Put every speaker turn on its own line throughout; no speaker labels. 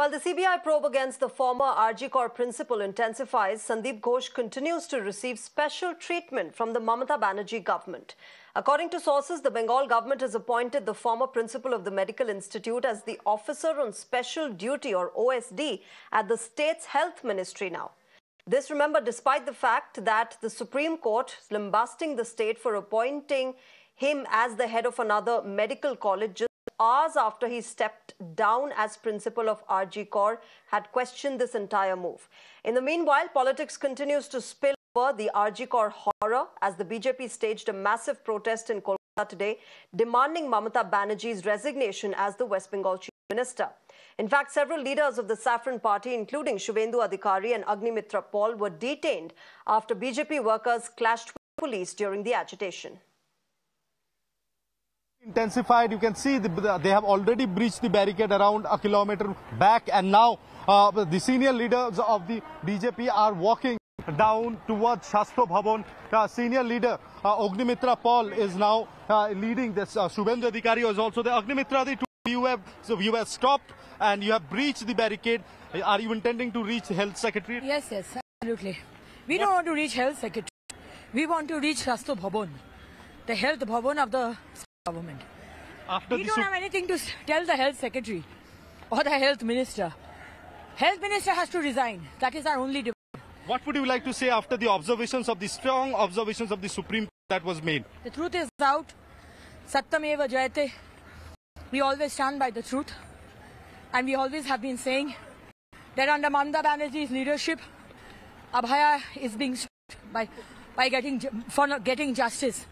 While the CBI probe against the former RG Kor principal intensifies, Sandeep Ghosh continues to receive special treatment from the Mamata Banerjee government. According to sources, the Bengal government has appointed the former principal of the Medical Institute as the Officer on Special Duty or OSD at the state's health ministry now. This, remember, despite the fact that the Supreme Court is lambasting the state for appointing him as the head of another medical college just hours after he stepped down as principal of RG Kor had questioned this entire move. In the meanwhile, politics continues to spill over the RG Kor horror as the BJP staged a massive protest in Kolkata today, demanding Mamata Banerjee's resignation as the West Bengal Chief Minister. In fact, several leaders of the Saffron Party, including Shubhendu Adhikari and Agnimitra Paul, were detained after BJP workers clashed with police during the agitation.
Intensified, you can see they have already breached the barricade around a kilometer back, and now the senior leaders of the BJP are walking down towards Shastro Bhavan. Senior leader Agnimitra Paul is now leading this. Shubhendu Adhikari is also there. Agnimitra, you have stopped and you have breached the barricade. Are you intending to reach the Health Secretary?
Yes, absolutely. We don't want to reach Health Secretary. We want to reach Shastro Bhavan, the Health Bhavan of the government. We don't have anything to tell the Health Secretary or the Health Minister. Health Minister has to resign. That is our only demand.
What would you like to say after the observations of the strong observations of the Supreme Court that was made?
The truth is out. Satyameva Jayate. We always stand by the truth. And we always have been saying that under Mamata Banerjee's leadership, Abhaya is being sued for not getting justice.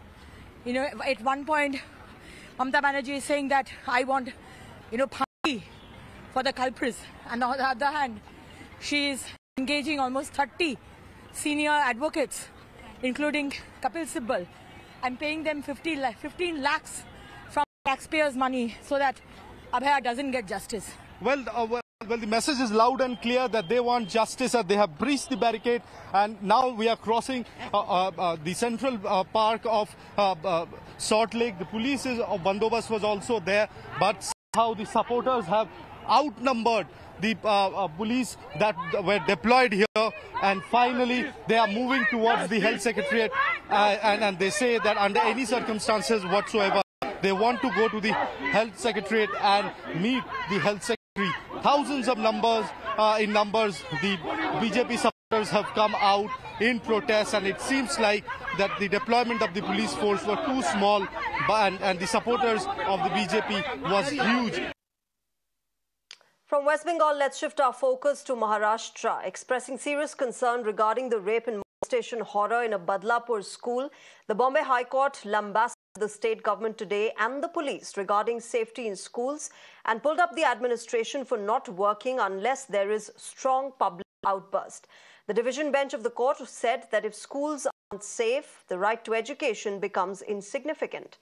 You know, at one point, Mamata Banerjee is saying that I want, phansi for the culprits. And on the other hand, she is engaging almost 30 senior advocates, including Kapil Sibal, and paying them 15 lakhs from taxpayers' money so that Abhaya doesn't get justice.
Well, the message is loud and clear that they want justice, that they have breached the barricade, and now we are crossing the central park of Salt Lake. The police's bandobast was also there, but somehow the supporters have outnumbered the police that were deployed here, and finally they are moving towards the Health Secretariat, and they say that under any circumstances whatsoever, they want to go to the Health Secretariat and meet the Health Secretary. Thousands of numbers, the BJP supporters have come out in protest, and it seems like that the deployment of the police force were too small, and the supporters of the BJP was huge.
From West Bengal, let's shift our focus to Maharashtra. Expressing serious concern regarding the rape and molestation horror in a Badlapur school, the Bombay High Court lambasted the state government today and the police regarding safety in schools and pulled up the administration for not working unless there is strong public outburst. The division bench of the court said that if schools aren't safe, the right to education becomes insignificant.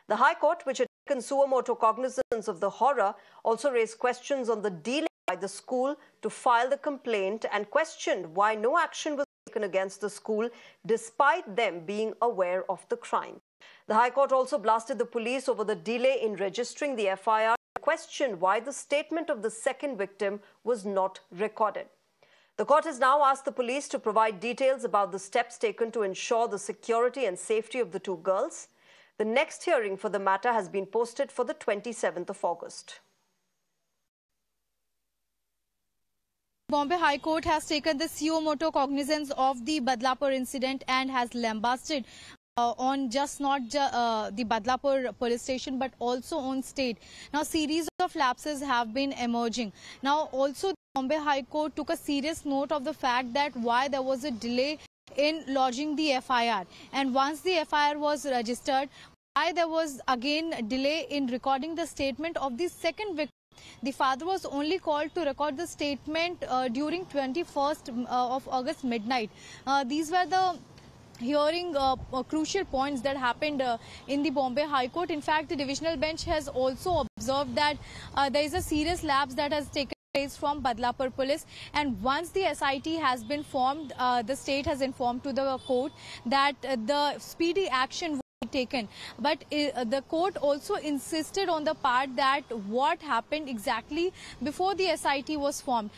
The High Court, which had taken suo motu cognizance of the horror, also raised questions on the delay by the school to file the complaint and questioned why no action was taken against the school despite them being aware of the crime. The High Court also blasted the police over the delay in registering the FIR and questioned why the statement of the second victim was not recorded. The court has now asked the police to provide details about the steps taken to ensure the security and safety of the two girls. The next hearing for the matter has been posted for the 27th of August.
Bombay High Court has taken the suo motu cognizance of the Badlapur incident and has lambasted on just not the Badlapur police station but also on state. Now, series of lapses have been emerging. Now, also the Bombay High Court took a serious note of the fact that why there was a delay in lodging the FIR, and once the FIR was registered, why there was again a delay in recording the statement of the second victim. The father was only called to record the statement during 21st of August midnight. These were the hearing crucial points that happened in the Bombay High Court. In fact, the divisional bench has also observed that there is a serious lapse that has taken place from Badlapur police, and once the SIT has been formed, the state has informed to the court that the speedy action taken, but the court also insisted on the part that what happened exactly before the SIT was formed.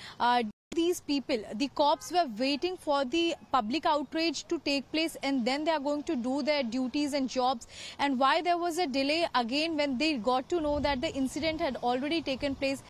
These people, the cops, were waiting for the public outrage to take place, and then they are going to do their duties and jobs. And why there was a delay again when they got to know that the incident had already taken place.